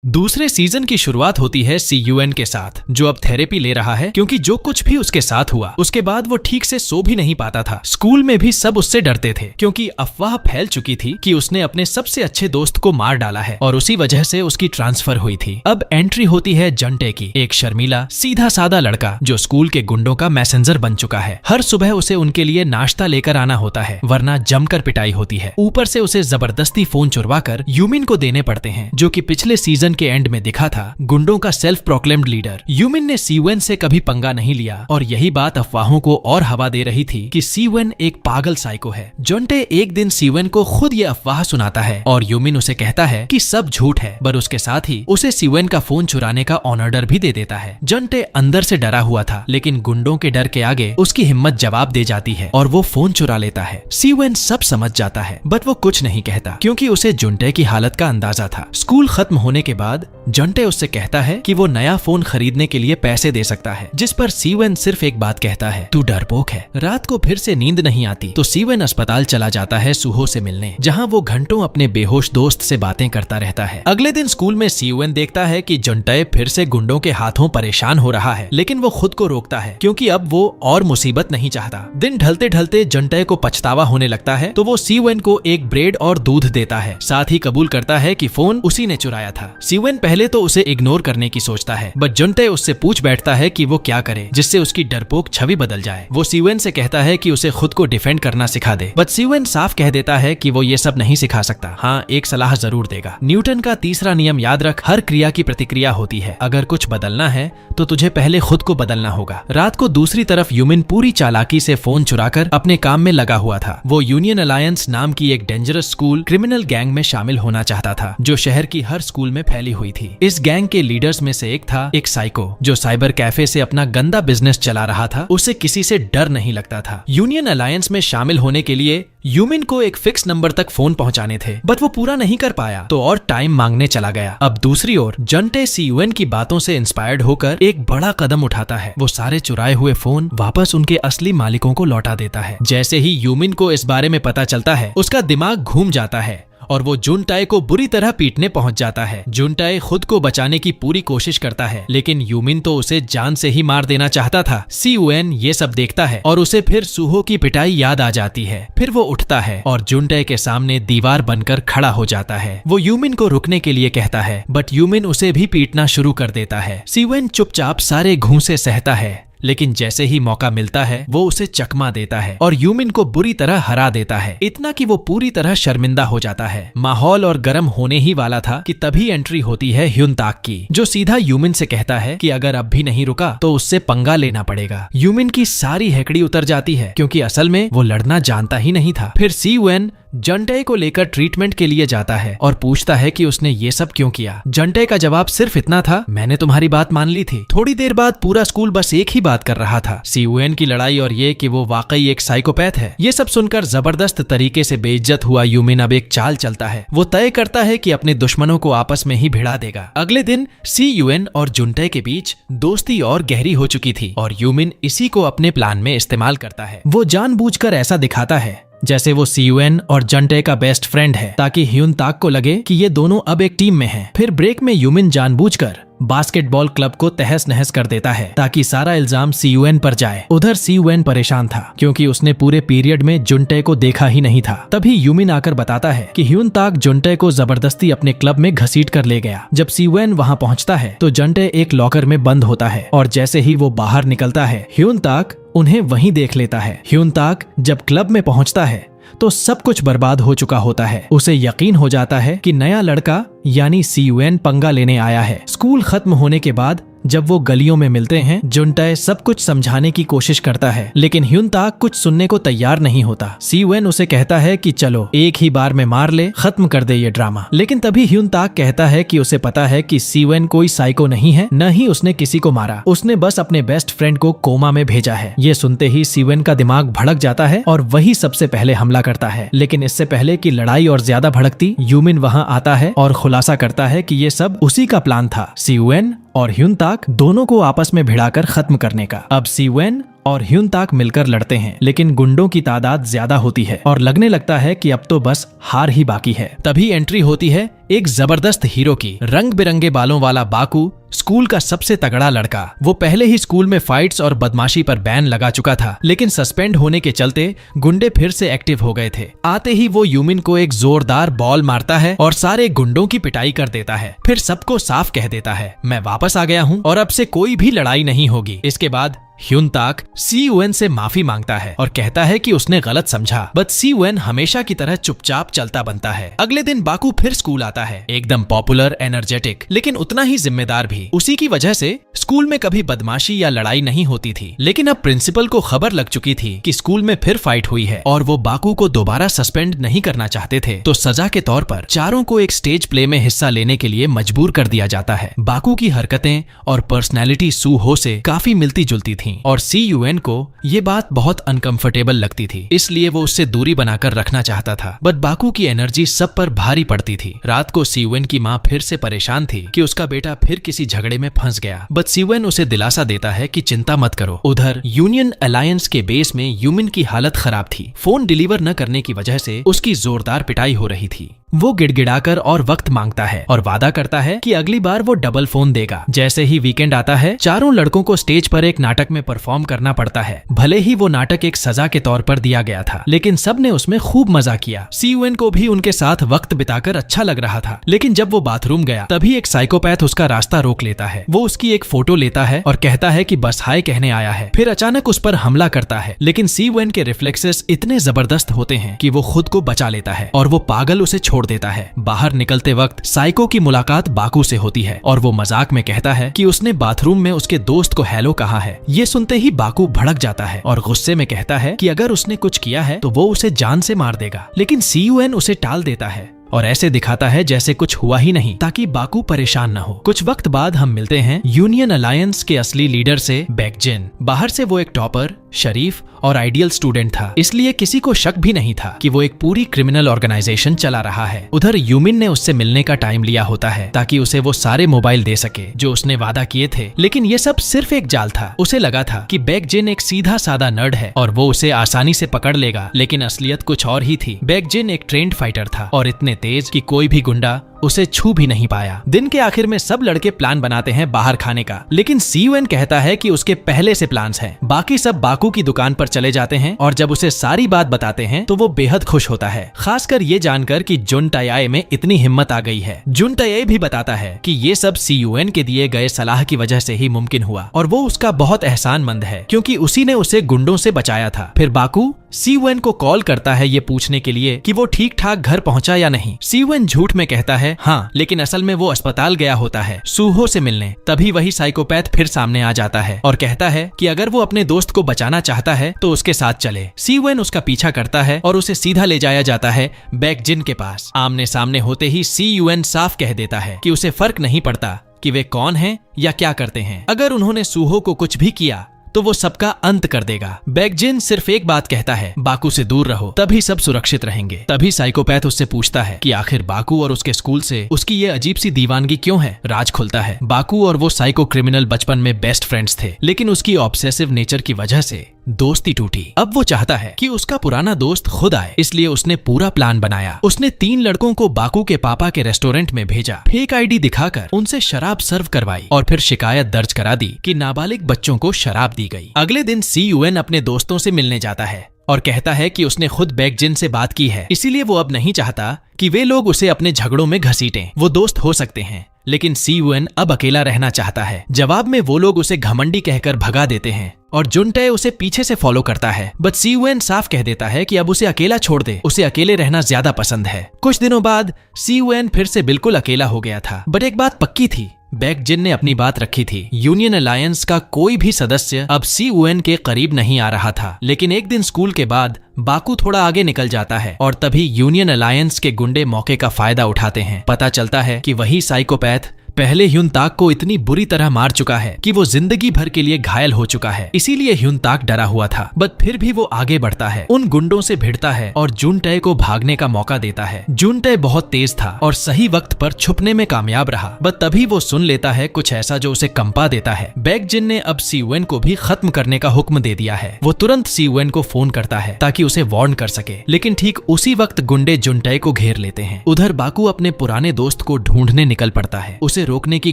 दूसरे सीजन की शुरुआत होती है सीयूएन के साथ, जो अब थेरेपी ले रहा है क्योंकि जो कुछ भी उसके साथ हुआ उसके बाद वो ठीक से सो भी नहीं पाता था। स्कूल में भी सब उससे डरते थे क्योंकि अफवाह फैल चुकी थी कि उसने अपने सबसे अच्छे दोस्त को मार डाला है और उसी वजह से उसकी ट्रांसफर हुई थी। अब एंट्री होती है जंटे की, एक शर्मीला सीधा सादा लड़का जो स्कूल के गुंडों का मैसेंजर बन चुका है। हर सुबह उसे उनके लिए नाश्ता लेकर आना होता है वरना जमकर पिटाई होती है। ऊपर से उसे जबरदस्ती फोन चुरवा कर यूमिन को देने पड़ते हैं, जो कि पिछले सीजन के एंड में दिखा था गुंडों का सेल्फ प्रोक्लेम्ड लीडर। यूमिन ने सीवेन से कभी पंगा नहीं लिया और यही बात अफवाहों को और हवा दे रही थी कि सीवेन एक पागल साइको है। जंटे एक दिन सीवेन को खुद ये अफवाह सुनाता है और यूमिन उसे कहता है कि सब झूठ है, पर उसके साथ ही उसे सीवेन का फोन चुराने का ऑर्डर भी दे देता है। जंटे अंदर से डरा हुआ था, लेकिन गुंडों के डर के आगे उसकी हिम्मत जवाब दे जाती है और वो फोन चुरा लेता है। सीवेन सब समझ जाता है बट वो कुछ नहीं कहता क्योंकि उसे जंटे की हालत का अंदाजा था। स्कूल खत्म होने के बाद जंटे उससे कहता है कि वो नया फोन खरीदने के लिए पैसे दे सकता है, जिस पर सीवेन सिर्फ एक बात कहता है, तू डरपोक है। रात को फिर से नींद नहीं आती तो सीवेन अस्पताल चला जाता है सूहो से मिलने, जहां वो घंटों अपने बेहोश दोस्त से बातें करता रहता है। अगले दिन स्कूल में सीवेन देखता है कि जंटे फिर से गुंडों के हाथों परेशान हो रहा है, लेकिन वो खुद को रोकता है क्योंकि अब वो और मुसीबत नहीं चाहता। दिन ढलते ढलते जंटे को पछतावा होने लगता है तो वो सीवेन को एक ब्रेड और दूध देता है, साथ ही कबूल करता है कि फोन उसी ने चुराया था। सीवेन पहले तो उसे इग्नोर करने की सोचता है, बट जंटे उससे पूछ बैठता है कि वो क्या करे जिससे उसकी डरपोक छवि बदल जाए। वो सीवेन से कहता है कि उसे खुद को डिफेंड करना सिखा दे, बट सीवेन साफ कह देता है कि वो ये सब नहीं सिखा सकता। हाँ, एक सलाह जरूर देगा। न्यूटन का तीसरा नियम याद रख, हर क्रिया की प्रतिक्रिया होती है। अगर कुछ बदलना है तो तुझे पहले खुद को बदलना होगा। रात को दूसरी तरफ यूमिन पूरी चालाकी से फोन चुराकर अपने काम में लगा हुआ था। वो यूनियन अलायंस नाम की एक डेंजरस स्कूल क्रिमिनल गैंग में शामिल होना चाहता था, जो शहर की हर स्कूल में फैली हुई थी। इस गैंग के लीडर्स में से एक था एक साइको जो साइबर कैफे से अपना गंदा बिजनेस चला रहा था। उसे किसी से डर नहीं लगता था। यूनियन अलायंस में शामिल होने के लिए यूमिन को एक फिक्स नंबर तक फोन पहुंचाने थे, बट वो पूरा नहीं कर पाया तो और टाइम मांगने चला गया। अब दूसरी ओर जंटे सीयूएन की बातों से इंस्पायर्ड होकर एक बड़ा कदम उठाता है। वो सारे चुराए हुए फोन वापस उनके असली मालिकों को लौटा देता है। जैसे ही यूमिन को इस बारे में पता चलता है, उसका दिमाग घूम जाता है और वो जुनटाई को बुरी तरह पीटने पहुंच जाता है। जुनटाई खुद को बचाने की पूरी कोशिश करता है, लेकिन यूमिन तो उसे जान से ही मार देना चाहता था। सीयूएन ये सब देखता है और उसे फिर सूहो की पिटाई याद आ जाती है। फिर वो उठता है और जुनटाई के सामने दीवार बनकर खड़ा हो जाता है। वो यूमिन को रुकने के लिए कहता है, बट यूमिन उसे भी पीटना शुरू कर देता है। सीयूएन चुपचाप सारे घूंसे सहता है, लेकिन जैसे ही मौका मिलता है वो उसे चकमा देता है और यूमिन को बुरी तरह हरा देता है, इतना कि वो पूरी तरह शर्मिंदा हो जाता है। माहौल और गर्म होने ही वाला था कि तभी एंट्री होती है ह्युनताक की, जो सीधा यूमिन से कहता है कि अगर अब भी नहीं रुका तो उससे पंगा लेना पड़ेगा। यूमिन की सारी हेकड़ी उतर जाती है क्योंकि असल में वो लड़ना जानता ही नहीं था। फिर सीयूएन जंटे को लेकर ट्रीटमेंट के लिए जाता है और पूछता है कि उसने ये सब क्यों किया। जंटे का जवाब सिर्फ इतना था, मैंने तुम्हारी बात मान ली थी। थोड़ी देर बाद पूरा स्कूल बस एक ही बात कर रहा था, सीयूएन की लड़ाई और ये कि वो वाकई एक साइकोपैथ है। ये सब सुनकर जबरदस्त तरीके से बेइज्जत हुआ यूमिन अब एक चाल चलता है। वो तय करता है कि अपने दुश्मनों को आपस में ही भिड़ा देगा। अगले दिन सीयूएन और जुनटे के बीच दोस्ती और गहरी हो चुकी थी और यूमिन इसी को अपने प्लान में इस्तेमाल करता है। वो जानबूझकर ऐसा दिखाता है जैसे वो सीयूएन और जंटे का बेस्ट फ्रेंड है, ताकि ह्युनताक को लगे कि ये दोनों अब एक टीम में हैं। फिर ब्रेक में यूमिन जानबूझकर बास्केटबॉल क्लब को तहस नहस कर देता है ताकि सारा इल्जाम सीयूएन पर जाए। उधर सीयूएन परेशान था क्योंकि उसने पूरे पीरियड में जुनटे को देखा ही नहीं था। तभी यूमिन आकर बताता है कि ह्युनताक जुनटे को जबरदस्ती अपने क्लब में घसीट कर ले गया। जब सीयूएन वहां पहुंचता है तो जंटे एक लॉकर में बंद होता है और जैसे ही वो बाहर निकलता है ह्युनताक उन्हें वहीं देख लेता है। ह्युनताक जब क्लब में पहुंचता है तो सब कुछ बर्बाद हो चुका होता है। उसे यकीन हो जाता है कि नया लड़का यानी सीयूएन पंगा लेने आया है। स्कूल खत्म होने के बाद जब वो गलियों में मिलते हैं, जुनटे सब कुछ समझाने की कोशिश करता है, लेकिन ह्युनताक कुछ सुनने को तैयार नहीं होता। सीयूएन उसे कहता है कि चलो एक ही बार में मार ले, खत्म कर दे ये ड्रामा। लेकिन तभी ह्युनताक कहता है कि उसे पता है कि सीयूएन कोई साइको नहीं है, न ही उसने किसी को मारा। उसने बस अपने बेस्ट फ्रेंड को कोमा में भेजा है। ये सुनते ही सीयूएन का दिमाग भड़क जाता है और वही सबसे पहले हमला करता है। लेकिन इससे पहले कि लड़ाई और ज्यादा भड़कती, यूमिन वहाँ आता है और खुलासा करता है कि ये सब उसी का प्लान था। सीयूएन और ह्युनताक दोनों को आपस में भिड़ाकर खत्म करने का। अब सीवेन और ह्युनताक मिलकर लड़ते हैं, लेकिन गुंडों की तादाद ज्यादा होती है और लगने लगता है कि अब तो बस हार ही बाकी है। तभी एंट्री होती है एक जबरदस्त हीरो की। रंग बिरंगे बालों वाला बाकू, स्कूल का सबसे तगड़ा लड़का। वो पहले ही स्कूल में फाइट्स और बदमाशी पर बैन लगा चुका था, लेकिन सस्पेंड होने के चलते गुंडे फिर से एक्टिव हो गए थे। आते ही वो यूमिन को एक जोरदार बॉल मारता है और सारे गुंडों की पिटाई कर देता है। फिर सबको साफ कह देता है, मैं वापस आ गया हूँ और अब से कोई भी लड़ाई नहीं होगी। इसके बाद ह्युनताक सीयूएन से माफी मांगता है और कहता है कि उसने गलत समझा, बट सीयूएन हमेशा की तरह चुपचाप चलता बनता है। अगले दिन बाकू फिर स्कूल आता है, एकदम पॉपुलर, एनर्जेटिक, लेकिन उतना ही जिम्मेदार भी। उसी की वजह से स्कूल में कभी बदमाशी या लड़ाई नहीं होती थी, लेकिन अब प्रिंसिपल को खबर लग चुकी थी कि स्कूल में फिर फाइट हुई है और वो बाकू को दोबारा सस्पेंड नहीं करना चाहते थे। तो सजा के तौर पर चारों को एक स्टेज प्ले में हिस्सा लेने के लिए मजबूर कर दिया जाता है। बाकू की हरकतें और पर्सनैलिटी सू हो से काफी मिलती जुलती थी और सीयूएन को ये बात बहुत अनकंफर्टेबल लगती थी, इसलिए वो उससे दूरी बनाकर रखना चाहता था। बट बाकू की एनर्जी सब पर भारी पड़ती थी। रात को सीयूएन की माँ फिर से परेशान थी कि उसका बेटा फिर किसी झगड़े में फंस गया, बट सीयूएन उसे दिलासा देता है कि चिंता मत करो। उधर यूनियन अलायंस के बेस में यूमिन की हालत खराब थी। फोन डिलीवर न करने की वजह से उसकी जोरदार पिटाई हो रही थी। वो गिड़गिड़ाकर और वक्त मांगता है और वादा करता है कि अगली बार वो डबल फोन देगा। जैसे ही वीकेंड आता है, चारों लड़कों को स्टेज पर एक नाटक में परफॉर्म करना पड़ता है। भले ही वो नाटक एक सजा के तौर पर दिया गया था, लेकिन सब ने उसमें खूब मजा किया। सीयूएन को भी उनके साथ वक्त बिताकर अच्छा लग रहा था, लेकिन जब वो बाथरूम गया तभी एक साइकोपैथ उसका रास्ता रोक लेता है। वो उसकी एक फोटो लेता है और कहता है कि बस हाय कहने आया है। फिर अचानक उस पर हमला करता है, लेकिन सीयूएन के रिफ्लेक्सेस इतने जबरदस्त होते हैं कि वो खुद को बचा लेता है और वो पागल उसे छोड़ देता है। बाहर निकलते वक्त साइको की मुलाकात बाकू से होती है और वो मजाक में कहता है कि उसने बाथरूम में उसके दोस्त को हेलो कहा है। ये सुनते ही बाकू भड़क जाता है और गुस्से में कहता है कि अगर उसने कुछ किया है तो वो उसे जान से मार देगा, लेकिन सीयूएन उसे टाल देता है और ऐसे दिखाता है जैसे कुछ हुआ ही नहीं, ताकि बाकू परेशान न हो। कुछ वक्त बाद हम मिलते हैं यूनियन अलायंस के असली लीडर से, बैकजिन। बाहर से वो एक टॉपर, शरीफ और आइडियल स्टूडेंट था, इसलिए किसी को शक भी नहीं था कि वो एक पूरी क्रिमिनल ऑर्गेनाइजेशन चला रहा है। उधर यूमिन ने उससे मिलने का टाइम लिया होता है ताकि उसे वो सारे मोबाइल दे सके जो उसने वादा किए थे, लेकिन ये सब सिर्फ एक जाल था। उसे लगा था कि बैकजिन एक सीधा साधा नर्ड है और वो उसे आसानी से पकड़ लेगा, लेकिन असलियत कुछ और ही थी। बैकजिन एक ट्रेंड फाइटर था और इतने तेज कि कोई भी गुंडा उसे छू भी नहीं पाया। दिन के आखिर में सब लड़के प्लान बनाते हैं बाहर खाने का, लेकिन सीयूएन कहता है कि उसके पहले से प्लान्स हैं। बाकी सब बाकू की दुकान पर चले जाते हैं और जब उसे सारी बात बताते हैं तो वो बेहद खुश होता है, खासकर ये जानकर कि जुन तायाए में इतनी हिम्मत आ गई है। जुन तायाए भी बताता है कि ये सब सीयूएन के दिए गए सलाह की वजह से ही मुमकिन हुआ और वो उसका बहुत एहसानमंद है, क्योंकि उसी ने उसे गुंडों से बचाया था। फिर बाकू सीयूएन को कॉल करता है ये पूछने के लिए कि वो ठीक ठाक घर पहुंचा या नहीं। सीयूएन झूठ में कहता है हाँ, लेकिन असल में वो अस्पताल गया होता है सूहो से मिलने। तभी वही साइकोपैथ फिर सामने आ जाता है और कहता है कि अगर वो अपने दोस्त को बचाना चाहता है तो उसके साथ चले। सीयूएन उसका पीछा करता है और उसे सीधा ले जाया जाता है बैकजिन के पास। आमने सामने होते ही सीयूएन साफ कह देता है कि उसे फर्क नहीं पड़ता कि वे कौन हैं या क्या करते हैं। अगर उन्होंने सूहो को कुछ भी किया तो वो सबका अंत कर देगा। बैकजिन सिर्फ एक बात कहता है, बाकू से दूर रहो, तभी सब सुरक्षित रहेंगे। तभी साइकोपैथ उससे पूछता है कि आखिर बाकू और उसके स्कूल से उसकी ये अजीब सी दीवानगी क्यों है। राज खुलता है, बाकू और वो साइको क्रिमिनल बचपन में बेस्ट फ्रेंड्स थे, लेकिन उसकी ऑब्सेसिव नेचर की वजह से दोस्ती टूटी। अब वो चाहता है कि उसका पुराना दोस्त खुद आए, इसलिए उसने पूरा प्लान बनाया। उसने 3 लड़कों को बाकू के पापा के रेस्टोरेंट में भेजा, फेक आईडी दिखाकर उनसे शराब सर्व करवाई और फिर शिकायत दर्ज करा दी कि नाबालिग बच्चों को शराब दी गई। अगले दिन सीयूएन अपने दोस्तों से मिलने जाता है और कहता है कि उसने खुद बैकजिन से बात की है, इसीलिए वो अब नहीं चाहता कि वे लोग उसे अपने झगड़ों में घसीटें। वो दोस्त हो सकते हैं, लेकिन सीयूएन अब अकेला रहना चाहता है। जवाब में वो लोग उसे घमंडी कहकर भगा देते हैं और जुनटे उसे पीछे से फॉलो करता है, बट सीयूएन साफ कह देता है कि अब उसे अकेला छोड़ दे, उसे अकेले रहना ज्यादा पसंद है। कुछ दिनों बाद सीयूएन फिर से बिल्कुल अकेला हो गया था, बट एक बात पक्की थी, बैकजिन ने अपनी बात रखी थी। यूनियन अलायंस का कोई भी सदस्य अब सीयूएन के करीब नहीं आ रहा था, लेकिन एक दिन स्कूल के बाद बाकू थोड़ा आगे निकल जाता है और तभी यूनियन अलायंस के गुंडे मौके का फायदा उठाते हैं। पता चलता है कि वही साइकोपैथ पहले ह्युनताक को इतनी बुरी तरह मार चुका है कि वो जिंदगी भर के लिए घायल हो चुका है। इसीलिए ह्युनताक डरा हुआ था, बट फिर भी वो आगे बढ़ता है, उन गुंडों से भिड़ता है और जुनटे को भागने का मौका देता है। जुनटे बहुत तेज था और सही वक्त पर छुपने में कामयाब रहा, बट तभी वो सुन लेता है कुछ ऐसा जो उसे कंपा देता है। बैकजिन ने अब सीयुएन को भी खत्म करने का हुक्म दे दिया है। वो तुरंत सीयुएन को फोन करता है ताकि उसे वार्न कर सके, लेकिन ठीक उसी वक्त गुंडे जुनटे को घेर लेते हैं। उधर बाकू अपने पुराने दोस्त को ढूंढने निकल पड़ता है, उसे रोकने की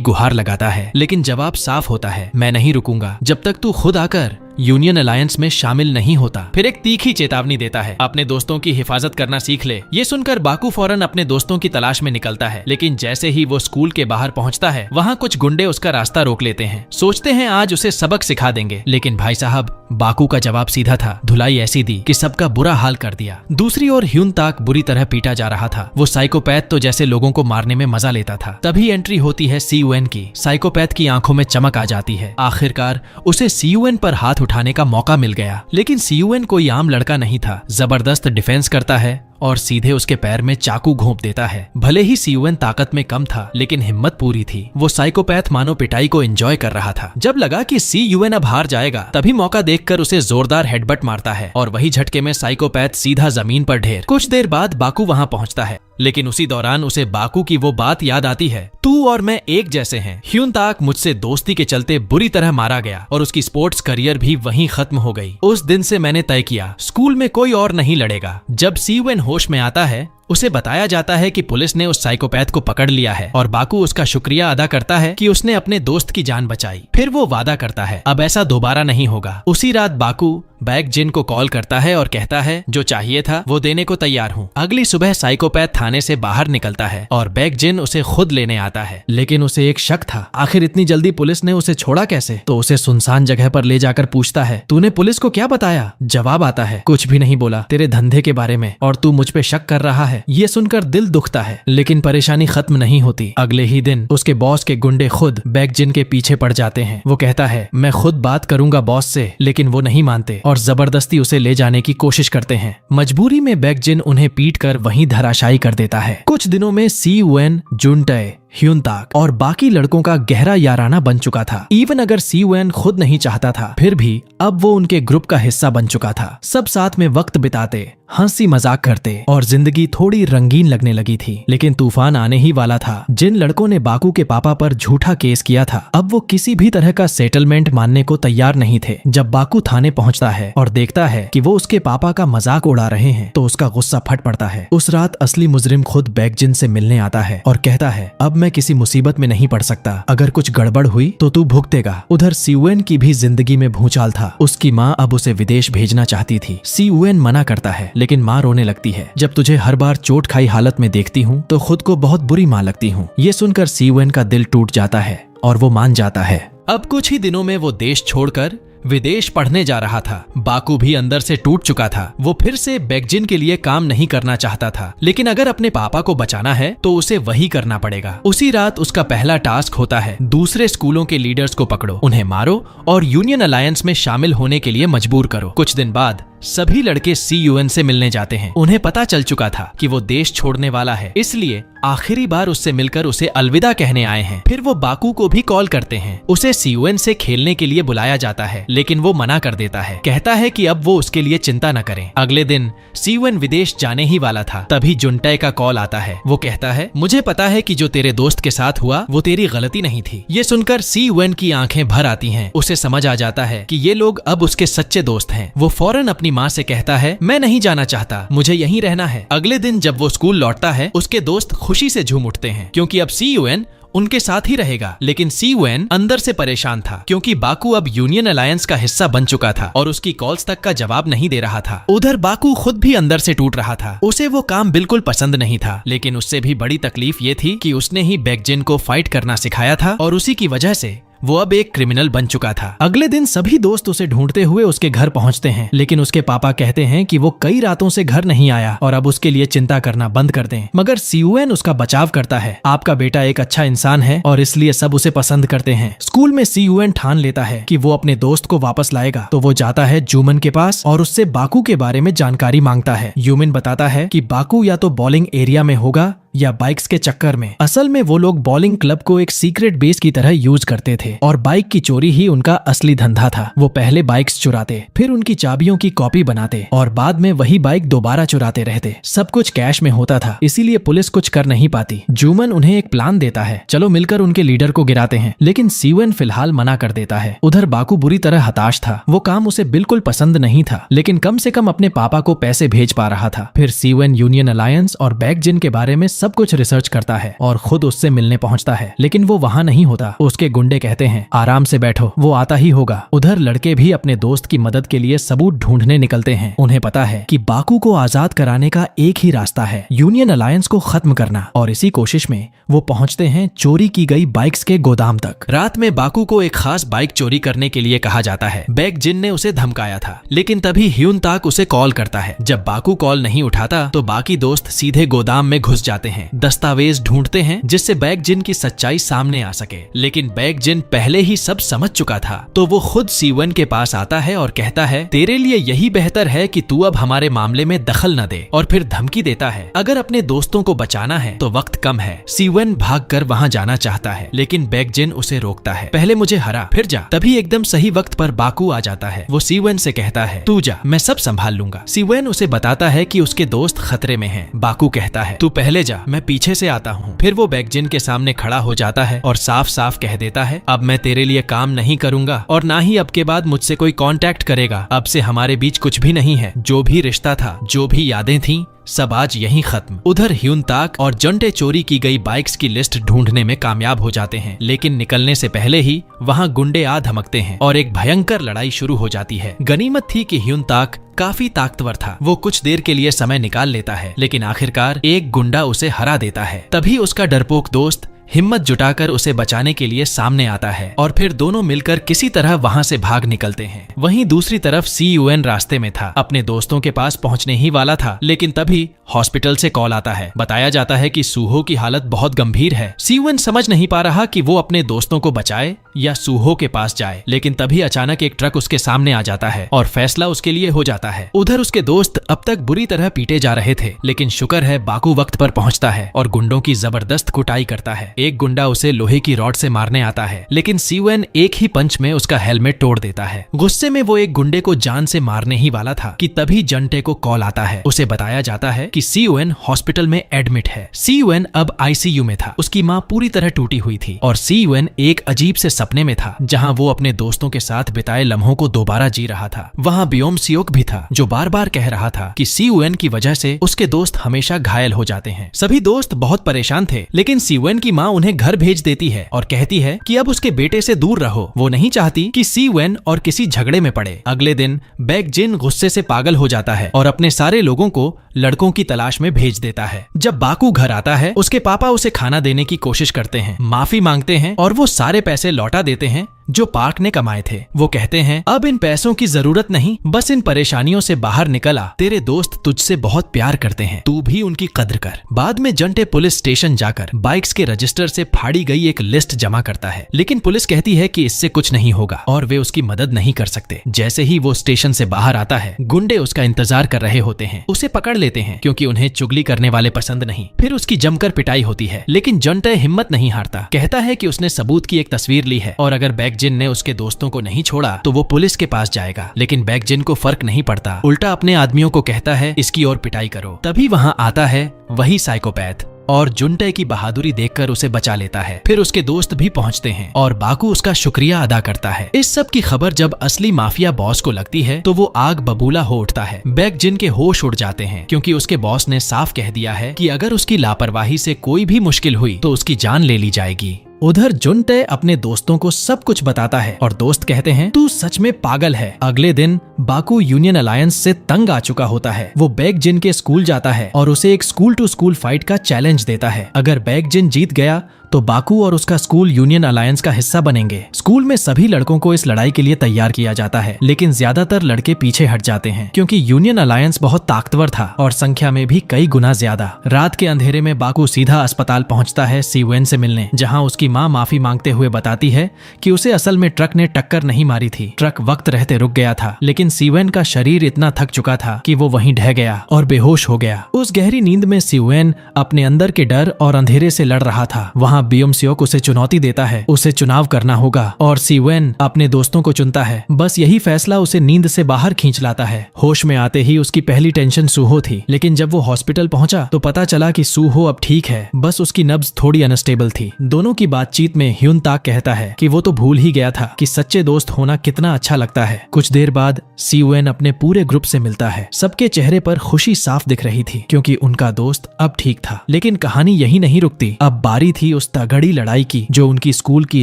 गुहार लगाता है, लेकिन जवाब साफ होता है, मैं नहीं रुकूंगा जब तक तू खुद आकर यूनियन अलायंस में शामिल नहीं होता। फिर एक तीखी चेतावनी देता है, अपने दोस्तों की हिफाजत करना सीख ले। ये सुनकर बाकू फौरन अपने दोस्तों की तलाश में निकलता है, लेकिन जैसे ही वो स्कूल के बाहर पहुंचता है, वहाँ कुछ गुंडे उसका रास्ता रोक लेते हैं। सोचते हैं आज उसे सबक सिखा देंगे, लेकिन भाई साहब बाकू का जवाब सीधा था, धुलाई ऐसी दी कि सबका बुरा हाल कर दिया। दूसरी ओर ह्युनताक बुरी तरह पीटा जा रहा था। वो साइकोपैथ तो जैसे लोगों को मारने में मजा लेता था। तभी एंट्री होती है सीयुएन की। साइकोपैथ की आंखों में चमक आ जाती है। आखिरकार उसे सीयुएन पर हाथ उठाने का मौका मिल गया, लेकिन सीयुएन कोई आम लड़का नहीं था। जबरदस्त डिफेंस करता है और सीधे उसके पैर में चाकू घोंप देता है। भले ही सीयुएन ताकत में कम था, लेकिन हिम्मत पूरी थी। वो साइकोपैथ मानो पिटाई को एंजॉय कर रहा था। जब लगा कि सीयुएन अब हार जाएगा, तभी मौका देखकर उसे जोरदार हेडबट मारता है और वही झटके में साइकोपैथ सीधा जमीन पर ढेर। कुछ देर बाद बाकू वहां पहुंचता है, लेकिन उसी दौरान उसे बाकू की वो बात याद आती है, तू और मैं एक जैसे हैं। ह्युनताक मुझसे दोस्ती के चलते बुरी तरह मारा गया और उसकी स्पोर्ट्स करियर भी वहीं खत्म हो गई। उस दिन से मैंने तय किया, स्कूल में कोई और नहीं लड़ेगा। जब सीयुएन होश में आता है, उसे बताया जाता है कि पुलिस ने उस साइकोपैथ को पकड़ लिया है और बाकू उसका शुक्रिया अदा करता है कि उसने अपने दोस्त की जान बचाई। फिर वो वादा करता है अब ऐसा दोबारा नहीं होगा। उसी रात बाकू बैकजिन को कॉल करता है और कहता है जो चाहिए था वो देने को तैयार हूँ। अगली सुबह साइकोपैथ थाने से बाहर निकलता है और बैकजिन उसे खुद लेने आता है, लेकिन उसे एक शक था, आखिर इतनी जल्दी पुलिस ने उसे छोड़ा कैसे। तो उसे सुनसान जगह पर ले जाकर पूछता है, तूने पुलिस को क्या बताया? जवाब आता है, कुछ भी नहीं बोला, तेरे धंधे के बारे में, और तू मुझ पे शक कर रहा है। ये सुनकर दिल दुखता है, लेकिन परेशानी खत्म नहीं होती। अगले ही दिन उसके बॉस के गुंडे खुद बैकजिन के पीछे पड़ जाते हैं। वो कहता है मैं खुद बात करूंगा बॉस से, लेकिन वो नहीं मानते और जबरदस्ती उसे ले जाने की कोशिश करते हैं। मजबूरी में बैकजिन उन्हें पीटकर वहीं धराशायी कर देता है। कुछ दिनों में सीयुएन, जुनटे, ह्युनताक और बाकी लड़कों का गहरा याराना बन चुका था। इवन अगर सीयुएन खुद नहीं चाहता था, फिर भी अब वो उनके ग्रुप का हिस्सा बन चुका था। सब साथ में वक्त बिताते, हंसी मजाक करते और जिंदगी थोड़ी रंगीन लगने लगी थी। लेकिन तूफान आने ही वाला था। जिन लड़कों ने बाकू के पापा पर झूठा केस किया था, अब वो किसी भी तरह का सेटलमेंट मानने को तैयार नहीं थे। जब बाकू थाने पहुंचता है और देखता है कि वो उसके पापा का मजाक उड़ा रहे हैं, तो उसका गुस्सा फट पड़ता है। उस रात असली मुजरिम खुद बैकजिन से मिलने आता है और कहता है अब मैं किसी मुसीबत में नहीं पड़ सकता, अगर कुछ गड़बड़ हुई तो तू भुगतेगा। उधर सीयुएन की भी जिंदगी में भूचाल था। उसकी माँ अब उसे विदेश भेजना चाहती थी। सीयुएन मना करता है, लेकिन माँ रोने लगती है। जब तुझे हर बार चोट खाई हालत में देखती हूँ तो खुद को बहुत बुरी माँ लगती हूँ। ये सुनकर सीयुएन का दिल टूट जाता है और वो मान जाता है। अब कुछ ही दिनों में वो देश छोड़कर विदेश पढ़ने जा रहा था। बाकू भी अंदर से टूट चुका था। वो फिर से बैकजिन के लिए काम नहीं करना चाहता था, लेकिन अगर अपने पापा को बचाना है तो उसे वही करना पड़ेगा। उसी रात उसका पहला टास्क होता है, दूसरे स्कूलों के लीडर्स को पकड़ो, उन्हें मारो और यूनियन अलायंस में शामिल होने के लिए मजबूर करो। कुछ दिन बाद सभी लड़के सीयुएन से मिलने जाते हैं। उन्हें पता चल चुका था कि वो देश छोड़ने वाला है, इसलिए आखिरी बार उससे मिलकर उसे अलविदा कहने आए हैं। फिर वो बाकू को भी कॉल करते हैं। उसे सीयुएन से खेलने के लिए बुलाया जाता है, लेकिन वो मना कर देता है। कहता है कि अब वो उसके लिए चिंता न करें। अगले दिन सीयुएन विदेश जाने ही वाला था, तभी जुनटे का कॉल आता है। वो कहता है मुझे पता है कि जो तेरे दोस्त के साथ हुआ वो तेरी गलती नहीं थी। ये सुनकर सीयुएन की आंखें भर आती हैं। उसे समझ आ जाता है कि ये लोग अब उसके सच्चे दोस्त हैं। वो फौरन अपनी माँ से कहता है मैं नहीं जाना चाहता, मुझे यहीं रहना है। अगले दिन जब वो स्कूल लौटता है, उसके दोस्त खुशी से झूम उठते हैं, क्योंकि अब सीयुएन उनके साथ ही रहेगा। लेकिन सीयुएन अंदर से परेशान था, क्योंकि बाकू अब यूनियन अलायंस का हिस्सा बन चुका था और उसकी कॉल्स तक का जवाब नहीं दे रहा था। उधर बाकू खुद भी अंदर से टूट रहा था। उसे वो काम बिल्कुल पसंद नहीं था, लेकिन उससे भी बड़ी तकलीफ ये थी कि उसने ही बैकजिन को फाइट करना सिखाया था और उसी की वजह से वो अब एक क्रिमिनल बन चुका था। अगले दिन सभी दोस्त उसे ढूंढते हुए उसके घर पहुंचते हैं, लेकिन उसके पापा कहते हैं कि वो कई रातों से घर नहीं आया और अब उसके लिए चिंता करना बंद कर दें। मगर सीयुएन उसका बचाव करता है। आपका बेटा एक अच्छा इंसान है और इसलिए सब उसे पसंद करते हैं। स्कूल में सीयुएन ठान लेता है कि वो अपने दोस्त को वापस लाएगा, तो वो जाता है जूमन के पास और उससे बाकू के बारे में जानकारी मांगता है। यूमिन बताता है कि बाकू या तो बॉलिंग एरिया में होगा या बाइक्स के चक्कर में। असल में वो लोग बॉलिंग क्लब को एक सीक्रेट बेस की तरह यूज करते थे और बाइक की चोरी ही उनका असली धंधा था। वो पहले बाइक्स चुराते, फिर उनकी चाबियों की कॉपी बनाते और बाद में वही बाइक दोबारा चुराते रहते। सब कुछ कैश में होता था, इसीलिए पुलिस कुछ कर नहीं पाती। जूमन उन्हें एक प्लान देता है, चलो मिलकर उनके लीडर को गिराते हैं, लेकिन सीवन फिलहाल मना कर देता है। उधर बाकू बुरी तरह हताश था, वो काम उसे बिल्कुल पसंद नहीं था, लेकिन कम से कम अपने पापा को पैसे भेज पा रहा था। फिर सीवन यूनियन अलायंस और बैकजिन के बारे में सब कुछ रिसर्च करता है और खुद उससे मिलने पहुंचता है, लेकिन वो वहां नहीं होता। उसके गुंडे कहते हैं आराम से बैठो, वो आता ही होगा। उधर लड़के भी अपने दोस्त की मदद के लिए सबूत ढूंढने निकलते हैं। उन्हें पता है कि बाकू को आजाद कराने का एक ही रास्ता है, यूनियन अलायंस को खत्म करना। और इसी कोशिश में वो पहुंचते हैं चोरी की गई बाइक्स के गोदाम तक। रात में बाकू को एक खास बाइक चोरी करने के लिए कहा जाता है। बैकजिन ने उसे धमकाया था, लेकिन तभी ह्यून ताक उसे कॉल करता है। जब बाकू कॉल नहीं उठाता तो बाकी दोस्त सीधे गोदाम में घुस जाते हैं, दस्तावेज ढूंढते हैं जिससे बैकजिन की सच्चाई सामने आ सके। लेकिन बैकजिन पहले ही सब समझ चुका था, तो वो खुद सीवन के पास आता है और कहता है तेरे लिए यही बेहतर है कि तू अब हमारे मामले में दखल न दे। और फिर धमकी देता है अगर अपने दोस्तों को बचाना है तो वक्त कम है। सीवन भागकर वहां जाना चाहता है, लेकिन बैकजिन उसे रोकता है, पहले मुझे हरा फिर जा। तभी एकदम सही वक्त पर बाकू आ जाता है। वो सीवन से कहता है तू जा, मैं सब संभाल लूंगा। सीवन उसे बताता है कि उसके दोस्त खतरे में हैं। बाकू कहता है तू पहले जा, मैं पीछे से आता हूँ। फिर वो बैकजिन के सामने खड़ा हो जाता है और साफ साफ कह देता है अब मैं तेरे लिए काम नहीं करूंगा और ना ही अब के बाद मुझसे कोई कांटेक्ट करेगा। अब से हमारे बीच कुछ भी नहीं है, जो भी रिश्ता था, जो भी यादें थीं, सब आज यहीं खत्म। उधर ह्यून ताक और जंटे चोरी की गई बाइक्स की लिस्ट ढूंढने में कामयाब हो जाते हैं, लेकिन निकलने से पहले ही वहां गुंडे आ धमकते हैं और एक भयंकर लड़ाई शुरू हो जाती है। गनीमत थी कि ह्यून ताक काफी ताकतवर था, वो कुछ देर के लिए समय निकाल लेता है, लेकिन आखिरकार एक गुंडा उसे हरा देता है। तभी उसका डरपोक दोस्त हिम्मत जुटाकर उसे बचाने के लिए सामने आता है और फिर दोनों मिलकर किसी तरह वहां से भाग निकलते हैं। वहीं दूसरी तरफ सीयूएन रास्ते में था, अपने दोस्तों के पास पहुंचने ही वाला था, लेकिन तभी हॉस्पिटल से कॉल आता है। बताया जाता है कि सूहो की हालत बहुत गंभीर है। सीयूएन समझ नहीं पा रहा कि वो अपने दोस्तों को बचाए या सूहो के पास जाए, लेकिन तभी अचानक एक ट्रक उसके सामने आ जाता है और फैसला उसके लिए हो जाता है। उधर उसके दोस्त अब तक बुरी तरह पीटे जा रहे थे, लेकिन शुक्र है बाकू वक्त पर पहुंचता है और गुंडों की जबरदस्त कुटाई करता है। एक गुंडा उसे लोहे की रॉड से मारने आता है, लेकिन सीवन एक ही पंच में उसका हेलमेट तोड़ देता है। गुस्से में वो एक गुंडे को जान से मारने ही वाला था कि तभी जंटे को कॉल आता है। उसे बताया जाता है कि सीवन हॉस्पिटल में एडमिट है। सीवन अब आईसीयू में था, उसकी माँ पूरी तरह टूटी हुई थी और सीवन एक अजीब से सपने में था जहाँ वो अपने दोस्तों के साथ बिताए लम्हों को दोबारा जी रहा था। वहाँ बियोम सियोक भी था जो बार बार कह रहा था कि सीवन की वजह से उसके दोस्त हमेशा घायल हो जाते हैं। सभी दोस्त बहुत परेशान थे, लेकिन सीवन की माँ उन्हें घर भेज देती है और कहती है कि अब उसके बेटे से दूर रहो। वो नहीं चाहती कि सीवन और किसी झगड़े में पड़े। अगले दिन बैकजिन गुस्से से पागल हो जाता है और अपने सारे लोगों को लड़कों की तलाश में भेज देता है। जब बाकू घर आता है, उसके पापा उसे खाना देने की कोशिश करते हैं, माफी मांगते हैं और वो सारे पैसे लौटा देते हैं जो पार्क ने कमाए थे। वो कहते हैं अब इन पैसों की जरूरत नहीं, बस इन परेशानियों से बाहर निकल आ। तेरे दोस्त तुझसे बहुत प्यार करते हैं, तू भी उनकी कद्र कर। बाद में जंटे पुलिस स्टेशन जाकर बाइक्स के रजिस्टर से फाड़ी गई एक लिस्ट जमा करता है, लेकिन पुलिस कहती है कि इससे कुछ नहीं होगा और वे उसकी मदद नहीं कर सकते। जैसे ही वो स्टेशन से बाहर आता है, गुंडे उसका इंतजार कर रहे होते हैं, उसे पकड़ लेते हैं क्योंकि उन्हें चुगली करने वाले पसंद नहीं। फिर उसकी जमकर पिटाई होती है, लेकिन जंटे हिम्मत नहीं हारता, कहता है कि उसने सबूत की एक तस्वीर ली है और अगर बैकजिन ने उसके दोस्तों को नहीं छोड़ा तो वो पुलिस के पास जाएगा। लेकिन बैकजिन को फर्क नहीं पड़ता, उल्टा अपने आदमियों को कहता है इसकी और पिटाई करो। तभी वहां आता है वही साइकोपैथ और जुंटे की बहादुरी देखकर उसे बचा लेता है। फिर उसके दोस्त भी पहुंचते हैं और बाकू उसका शुक्रिया अदा करता है। इस सब की खबर जब असली माफिया बॉस को लगती है तो वो आग बबूला हो उठता है। बैकजिन के होश उड़ जाते हैं क्योंकि उसके बॉस ने साफ कह दिया है कि अगर उसकी लापरवाही से कोई भी मुश्किल हुई तो उसकी जान ले ली जाएगी। उधर जुंटे अपने दोस्तों को सब कुछ बताता है और दोस्त कहते हैं तू सच में पागल है। अगले दिन बाकू यूनियन अलायंस से तंग आ चुका होता है। वो बैकजिन के स्कूल जाता है और उसे एक स्कूल टू स्कूल फाइट का चैलेंज देता है। अगर बैकजिन जीत गया तो बाकू और उसका स्कूल यूनियन अलायंस का हिस्सा बनेंगे। स्कूल में सभी लड़कों को इस लड़ाई के लिए तैयार किया जाता है, लेकिन ज्यादातर लड़के पीछे हट जाते हैं क्योंकि यूनियन अलायंस बहुत ताकतवर था और संख्या में भी कई गुना ज्यादा। रात के अंधेरे में बाकू सीधा अस्पताल पहुंचता है सीवेन से मिलने, जहां उसकी मां माफी मांगते हुए बताती है कि उसे असल में ट्रक ने टक्कर नहीं मारी थी, ट्रक वक्त रहते रुक गया था, लेकिन सीवेन का शरीर इतना थक चुका था कि वो वहीं ढह गया और बेहोश हो गया। उस गहरी नींद में सीवेन अपने अंदर के डर और अंधेरे से लड़ रहा था। वहाँ बियोम-सियोक उसे चुनौती देता है, उसे चुनाव करना होगा और सीवेन अपने दोस्तों को चुनता है। बस यही फैसला उसे नींद से बाहर खींच लाता है। होश में आते ही उसकी पहली टेंशन सूहो थी, लेकिन जब वो हॉस्पिटल पहुंचा तो पता चला कि सूहो अब ठीक है, बस उसकी नब्ज थोड़ी अनस्टेबल थी। दोनों की बातचीत में ह्यून ताक कहता है कि वो तो भूल ही गया था कि सच्चे दोस्त होना कितना अच्छा लगता है। कुछ देर बाद सीवेन अपने पूरे ग्रुप से मिलता है। सबके चेहरे पर खुशी साफ दिख रही थी क्योंकि उनका दोस्त अब ठीक था। लेकिन कहानी यही नहीं रुकती, अब बारी थी उस तगड़ी लड़ाई की जो उनकी स्कूल की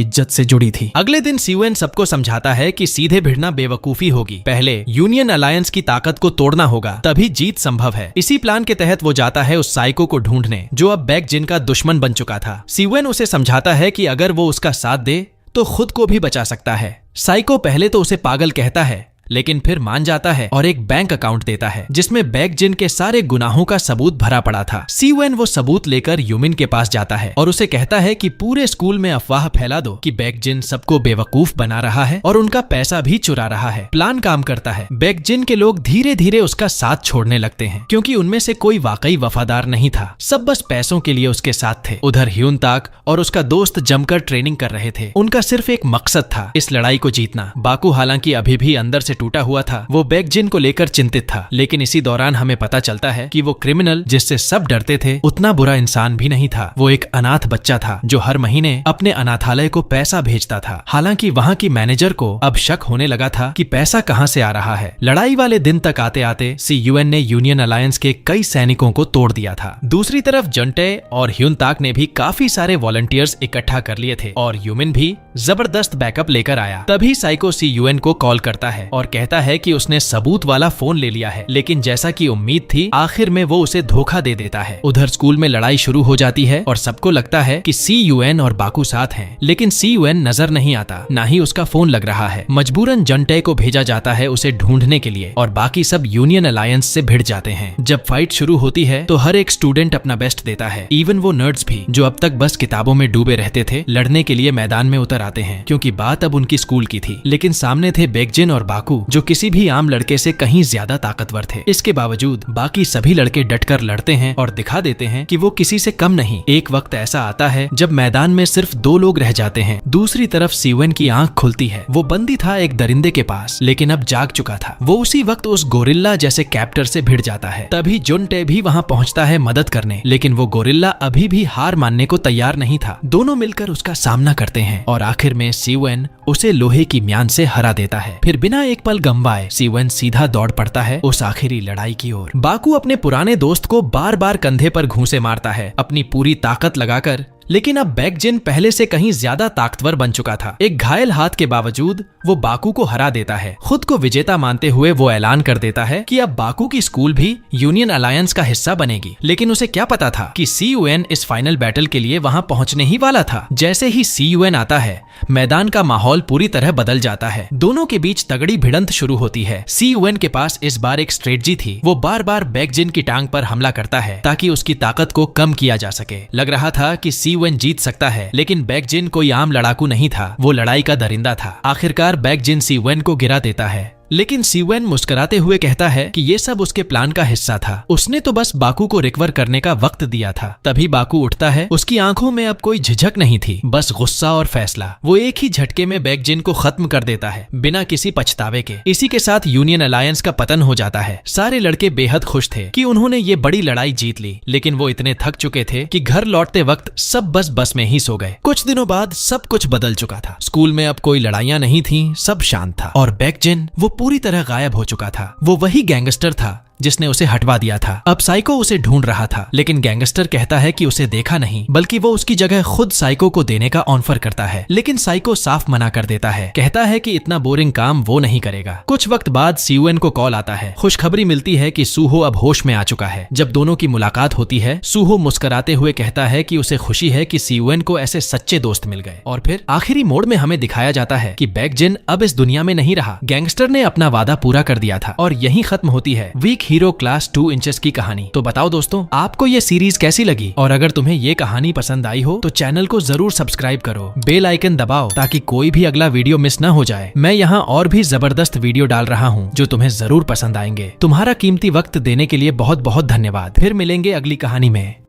इज्जत से जुड़ी थी। अगले दिन सीवेन सबको समझाता है कि सीधे भिड़ना बेवकूफी होगी, पहले यूनियन अलायंस की ताकत को तोड़ना होगा, तभी जीत संभव है। इसी प्लान के तहत वो जाता है उस साइको को ढूंढने जो अब बैक जिन का दुश्मन बन चुका था। सीवेन उसे समझाता है कि अगर वो उसका साथ दे तो खुद को भी बचा सकता है। साइको पहले तो उसे पागल कहता है, लेकिन फिर मान जाता है और एक बैंक अकाउंट देता है जिसमें बैक जिन के सारे गुनाहों का सबूत भरा पड़ा था। सीवेन वो सबूत लेकर यूमिन के पास जाता है और उसे कहता है कि पूरे स्कूल में अफवाह फैला दो कि बैक जिन सबको बेवकूफ बना रहा है और उनका पैसा भी चुरा रहा है। प्लान काम करता है। बैक जिन के लोग धीरे धीरे उसका साथ छोड़ने लगते हैं क्योंकि उनमें से कोई वाकई वफादार नहीं था, सब बस पैसों के लिए उसके साथ थे। उधर ह्यून ताक और उसका दोस्त जमकर ट्रेनिंग कर रहे थे। उनका सिर्फ एक मकसद था, इस लड़ाई को जीतना। बाकू हालांकि अभी भी अंदर से टूटा हुआ था, वो बैक जिन को लेकर चिंतित था, लेकिन इसी दौरान हमें पता चलता है कि वो क्रिमिनल जिससे सब डरते थे उतना बुरा इंसान भी नहीं था। वो एक अनाथ बच्चा था जो हर महीने अपने अनाथालय को पैसा भेजता था। हालांकि वहाँ की मैनेजर को अब शक होने लगा था कि पैसा कहाँ से आ रहा है। लड़ाई वाले दिन तक आते आते सीयूएन ने यूनियन अलायंस के कई सैनिकों को तोड़ दिया था। दूसरी तरफ जंटे और ह्यून ताक ने भी काफी सारे वॉलंटियर्स इकट्ठा कर लिए थे और यूमिन भी जबरदस्त बैकअप लेकर आया। तभी साइको सीयूएन को कॉल करता है और कहता है कि उसने सबूत वाला फोन ले लिया है, लेकिन जैसा कि उम्मीद थी आखिर में वो उसे धोखा दे देता है। उधर स्कूल में लड़ाई शुरू हो जाती है और सबको लगता है कि सीयूएन और बाकू साथ हैं, लेकिन सीयूएन नजर नहीं आता, ना ही उसका फोन लग रहा है। मजबूरन जंटे को भेजा जाता है उसे ढूंढने के लिए और बाकी सब यूनियन अलायंस से भिड़ जाते हैं। जब फाइट शुरू होती है तो हर एक स्टूडेंट अपना बेस्ट देता है, इवन वो नर्ड्स भी जो अब तक बस किताबों में डूबे रहते थे, लड़ने के लिए मैदान में उतर आते हैं क्योंकि बात अब उनकी स्कूल की थी। लेकिन सामने थे बैकजिन और बाकू जो किसी भी आम लड़के से कहीं ज्यादा ताकतवर थे। इसके बावजूद बाकी सभी लड़के डटकर लड़ते हैं और दिखा देते हैं कि वो किसी से कम नहीं। एक वक्त ऐसा आता है जब मैदान में सिर्फ 2 लोग रह जाते हैं। दूसरी तरफ सीवेन की आंख खुलती है। वो बंदी था एक दरिंदे के पास, लेकिन अब जाग चुका था। वो उसी वक्त उस गोरिल्ला जैसे कैप्टर से भिड़ जाता है। तभी जुनटे भी वहाँ पहुँचता है मदद करने, लेकिन वो गोरिल्ला अभी भी हार मानने को तैयार नहीं था। दोनों मिलकर उसका सामना करते हैं और आखिर में सीवेन उसे लोहे की म्यान से हरा देता है। फिर बिना एक पल गंवाए सीवेन सीधा दौड़ पड़ता है उस आखिरी लड़ाई की ओर। बाकू अपने पुराने दोस्त को बार बार कंधे पर घूंसे मारता है अपनी पूरी ताकत लगाकर, लेकिन अब बैकजिन पहले से कहीं ज्यादा ताकतवर बन चुका था। एक घायल हाथ के बावजूद वो बाकू को हरा देता है। खुद को विजेता मानते हुए वो ऐलान कर देता है कि अब बाकू की स्कूल भी यूनियन अलायंस का हिस्सा बनेगी। लेकिन उसे क्या पता था कि सीयूएन इस फाइनल बैटल के लिए वहां पहुंचने ही वाला था। जैसे ही सीयूएन आता है मैदान का माहौल पूरी तरह बदल जाता है। दोनों के बीच तगड़ी भिड़ंत शुरू होती है। सीयूएन के पास इस बार एक स्ट्रेटजी थी। वो बार बार बैकजिन की टांग पर हमला करता है ताकि उसकी ताकत को कम किया जा सके। लग रहा था कि सीयूएन जीत सकता है, लेकिन बैकजिन कोई आम लड़ाकू नहीं था, वो लड़ाई का दरिंदा था। आखिरकार बैकजिन सीवेन को गिरा देता है, लेकिन सीवेन मुस्कुराते हुए कहता है कि ये सब उसके प्लान का हिस्सा था। उसने तो बस बाकू को रिकवर करने का वक्त दिया था। तभी बाकू उठता है। उसकी आंखों में अब कोई झिझक नहीं थी, बस गुस्सा और फैसला। वो एक ही झटके में बैकजिन को खत्म कर देता है बिना किसी पछतावे के। इसी के साथ यूनियन अलायंस का पतन हो जाता है। सारे लड़के बेहद खुश थे कि उन्होंने ये बड़ी लड़ाई जीत ली, लेकिन वो इतने थक चुके थे कि घर लौटते वक्त सब बस में ही सो गए। कुछ दिनों बाद सब कुछ बदल चुका था। स्कूल में अब कोई लड़ाइयां नहीं थी, सब शांत था और बैकजिन वो पूरी तरह गायब हो चुका था। वो वही गैंगस्टर था जिसने उसे हटवा दिया था। अब साइको उसे ढूंढ रहा था, लेकिन गैंगस्टर कहता है कि उसे देखा नहीं, बल्कि वो उसकी जगह खुद साइको को देने का ऑफर करता है। लेकिन साइको साफ मना कर देता है, कहता है कि इतना बोरिंग काम वो नहीं करेगा। कुछ वक्त बाद सीयूएन को कॉल आता है। खुशखबरी मिलती है कि सूहो अब होश में आ चुका है। जब दोनों की मुलाकात होती है, सूहो मुस्कुराते हुए कहता है कि उसे खुशी है कि सीयूएन को ऐसे सच्चे दोस्त मिल गए। और फिर आखिरी मोड़ में हमें दिखाया जाता है कि बैकजिन अब इस दुनिया में नहीं रहा। गैंगस्टर ने अपना वादा पूरा कर दिया था और यहीं खत्म होती है वीक हीरो क्लास 2 इंचेस की कहानी। तो बताओ दोस्तों, आपको ये सीरीज कैसी लगी? और अगर तुम्हें ये कहानी पसंद आई हो तो चैनल को जरूर सब्सक्राइब करो, बेल आइकन दबाओ ताकि कोई भी अगला वीडियो मिस न हो जाए। मैं यहाँ और भी जबरदस्त वीडियो डाल रहा हूँ जो तुम्हें जरूर पसंद आएंगे। तुम्हारा कीमती वक्त देने के लिए बहुत बहुत धन्यवाद। फिर मिलेंगे अगली कहानी में।